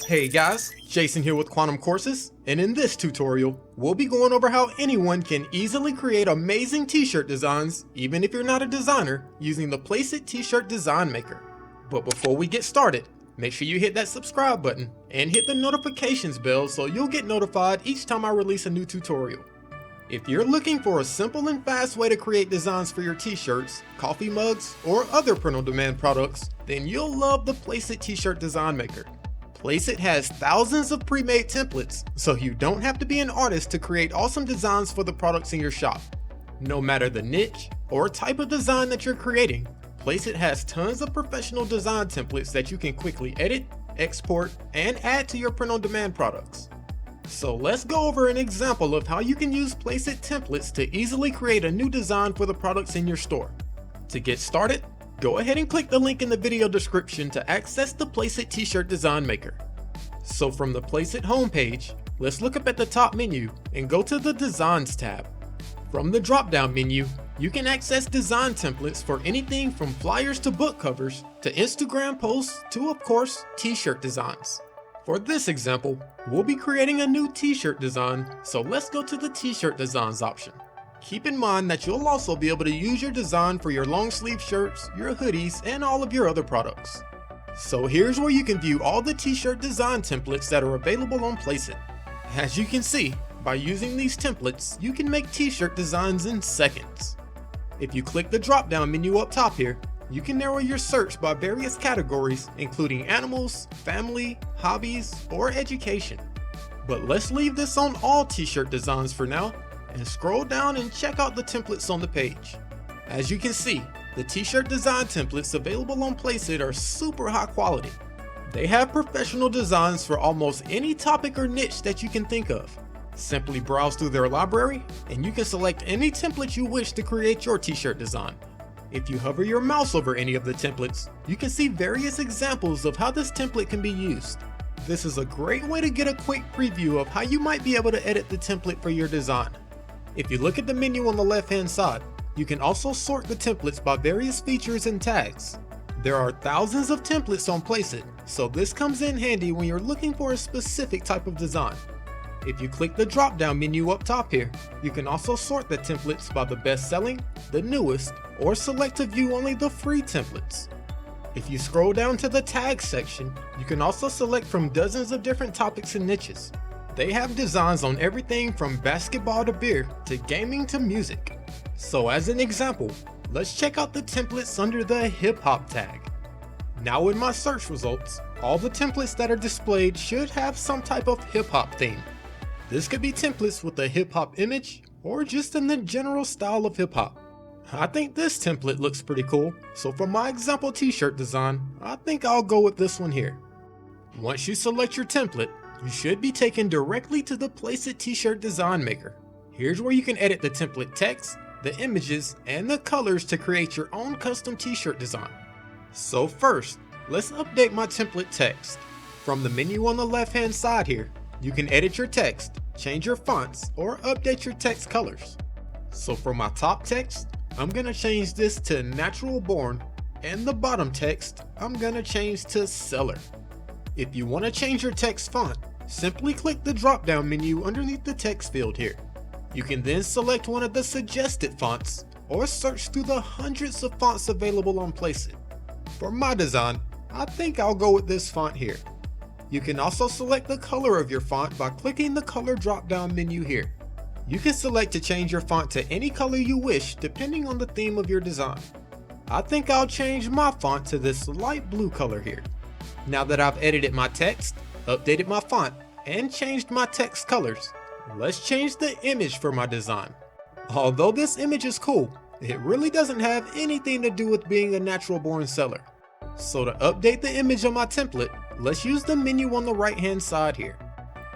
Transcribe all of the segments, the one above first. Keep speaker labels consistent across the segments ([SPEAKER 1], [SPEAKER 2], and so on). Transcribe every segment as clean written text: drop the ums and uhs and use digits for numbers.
[SPEAKER 1] Hey guys, Jason here with Quantum Courses, and in this tutorial, we'll be going over how anyone can easily create amazing t-shirt designs, even if you're not a designer, using the Placeit T-Shirt Design Maker. But before we get started, make sure you hit that subscribe button and hit the notifications bell so you'll get notified each time I release a new tutorial. If you're looking for a simple and fast way to create designs for your t-shirts, coffee mugs, or other print-on-demand products, then you'll love the Placeit T-Shirt Design Maker. Placeit has thousands of pre-made templates, so you don't have to be an artist to create awesome designs for the products in your shop. No matter the niche or type of design that you're creating, Placeit has tons of professional design templates that you can quickly edit, export, and add to your print-on-demand products. So let's go over an example of how you can use Placeit templates to easily create a new design for the products in your store. To get started, go ahead and click the link in the video description to access the Placeit T-Shirt Design Maker. So from the Placeit homepage, let's look up at the top menu and go to the Designs tab. From the drop-down menu, you can access design templates for anything from flyers to book covers to Instagram posts to, of course, t-shirt designs. For this example, we'll be creating a new t-shirt design, so let's go to the T-Shirt Designs option. Keep in mind that you'll also be able to use your design for your long sleeve shirts, your hoodies, and all of your other products. So here's where you can view all the t-shirt design templates that are available on Placeit. As you can see, by using these templates, you can make t-shirt designs in seconds. If you click the drop-down menu up top here, you can narrow your search by various categories, including animals, family, hobbies, or education. But let's leave this on all t-shirt designs for now, and scroll down and check out the templates on the page. As you can see, the t-shirt design templates available on Placeit are super high quality. They have professional designs for almost any topic or niche that you can think of. Simply browse through their library, and you can select any template you wish to create your t-shirt design. If you hover your mouse over any of the templates, you can see various examples of how this template can be used. This is a great way to get a quick preview of how you might be able to edit the template for your design. If you look at the menu on the left-hand side, you can also sort the templates by various features and tags. There are thousands of templates on Placeit, so this comes in handy when you're looking for a specific type of design. If you click the drop-down menu up top here, you can also sort the templates by the best-selling, the newest, or select to view only the free templates. If you scroll down to the tags section, you can also select from dozens of different topics and niches. They have designs on everything from basketball to beer to gaming to music. So as an example, let's check out the templates under the hip hop tag. Now in my search results, all the templates that are displayed should have some type of hip hop theme. This could be templates with a hip hop image or just in the general style of hip hop. I think this template looks pretty cool, so for my example t-shirt design, I think I'll go with this one here. Once you select your template, you should be taken directly to the Placeit T-Shirt Design Maker. Here's where you can edit the template text, the images, and the colors to create your own custom t-shirt design. So first, let's update my template text. From the menu on the left-hand side here, you can edit your text, change your fonts, or update your text colors. So for my top text, I'm gonna change this to Natural Born, and the bottom text, I'm gonna change to Seller. If you want to change your text font, simply click the drop-down menu underneath the text field here. You can then select one of the suggested fonts, or search through the hundreds of fonts available on Placeit. For my design, I think I'll go with this font here. You can also select the color of your font by clicking the color drop-down menu here. You can select to change your font to any color you wish depending on the theme of your design. I think I'll change my font to this light blue color here. Now that I've edited my text, updated my font, and changed my text colors, let's change the image for my design. Although this image is cool, it really doesn't have anything to do with being a natural born seller. So to update the image on my template, let's use the menu on the right hand side here.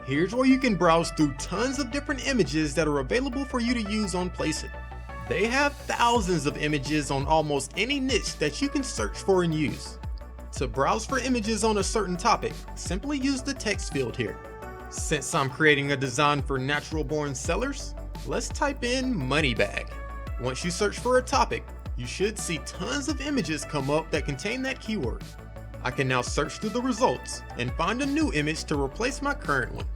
[SPEAKER 1] Here's where you can browse through tons of different images that are available for you to use on Placeit. They have thousands of images on almost any niche that you can search for and use. To browse for images on a certain topic, simply use the text field here. Since I'm creating a design for natural born sellers, let's type in money bag. Once you search for a topic, you should see tons of images come up that contain that keyword. I can now search through the results and find a new image to replace my current one.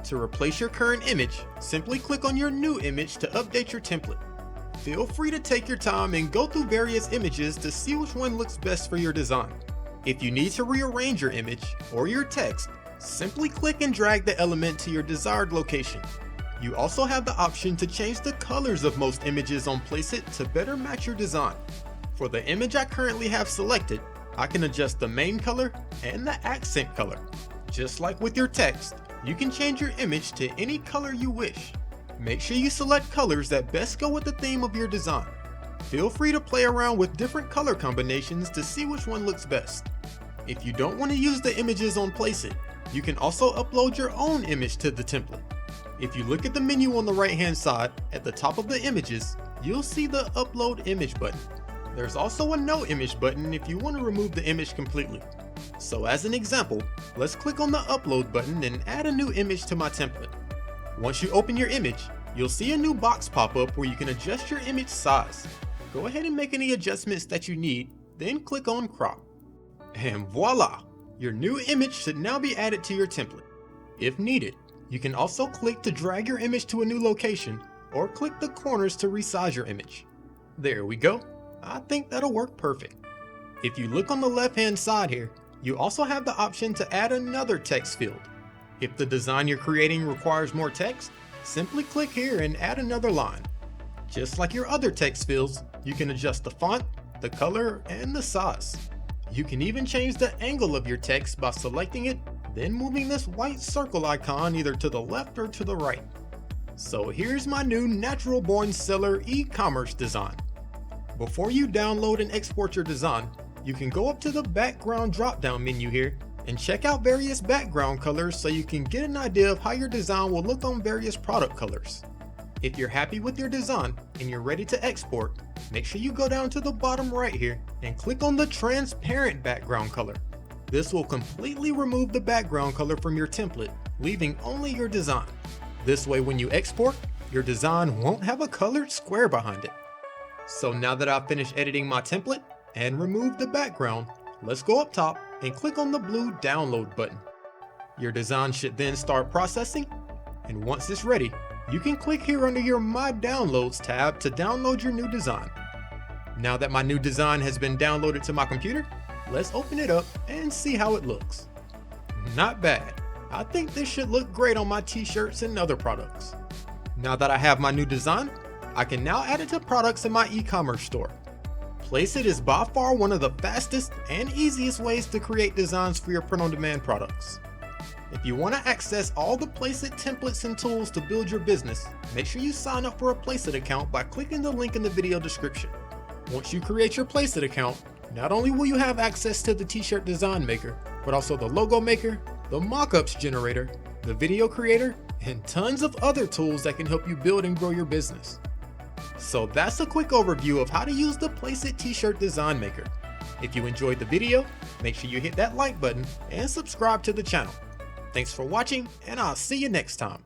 [SPEAKER 1] To replace your current image, simply click on your new image to update your template. Feel free to take your time and go through various images to see which one looks best for your design. If you need to rearrange your image or your text, simply click and drag the element to your desired location. You also have the option to change the colors of most images on Placeit to better match your design. For the image I currently have selected, I can adjust the main color and the accent color. Just like with your text, you can change your image to any color you wish. Make sure you select colors that best go with the theme of your design. Feel free to play around with different color combinations to see which one looks best. If you don't want to use the images on Placeit, you can also upload your own image to the template. If you look at the menu on the right hand side, at the top of the images, you'll see the Upload Image button. There's also a No Image button if you want to remove the image completely. So as an example, let's click on the Upload button and add a new image to my template. Once you open your image, you'll see a new box pop up where you can adjust your image size. Go ahead and make any adjustments that you need, then click on Crop. And voila! Your new image should now be added to your template. If needed, you can also click to drag your image to a new location, or click the corners to resize your image. There we go. I think that'll work perfect. If you look on the left hand side here, you also have the option to add another text field. If the design you're creating requires more text, simply click here and add another line. Just like your other text fields, you can adjust the font, the color, and the size. You can even change the angle of your text by selecting it, then moving this white circle icon either to the left or to the right. So here's my new Natural Born Seller e-commerce design. Before you download and export your design, you can go up to the background drop-down menu here and check out various background colors so you can get an idea of how your design will look on various product colors. If you're happy with your design and you're ready to export, make sure you go down to the bottom right here and click on the transparent background color. This will completely remove the background color from your template, leaving only your design. This way when you export, your design won't have a colored square behind it. So now that I've finished editing my template and removed the background, let's go up top and click on the blue download button. Your design should then start processing, and once it's ready, you can click here under your My Downloads tab to download your new design. Now that my new design has been downloaded to my computer, let's open it up and see how it looks. Not bad. I think this should look great on my t-shirts and other products. Now that I have my new design, I can now add it to products in my e-commerce store. Placeit is by far one of the fastest and easiest ways to create designs for your print-on-demand products. If you want to access all the Placeit templates and tools to build your business, make sure you sign up for a Placeit account by clicking the link in the video description. Once you create your Placeit account, not only will you have access to the T-Shirt Design Maker, but also the Logo Maker, the Mockups Generator, the Video Creator, and tons of other tools that can help you build and grow your business. So that's a quick overview of how to use the Placeit T-Shirt Design Maker. If you enjoyed the video, make sure you hit that like button and subscribe to the channel. Thanks for watching, and I'll see you next time.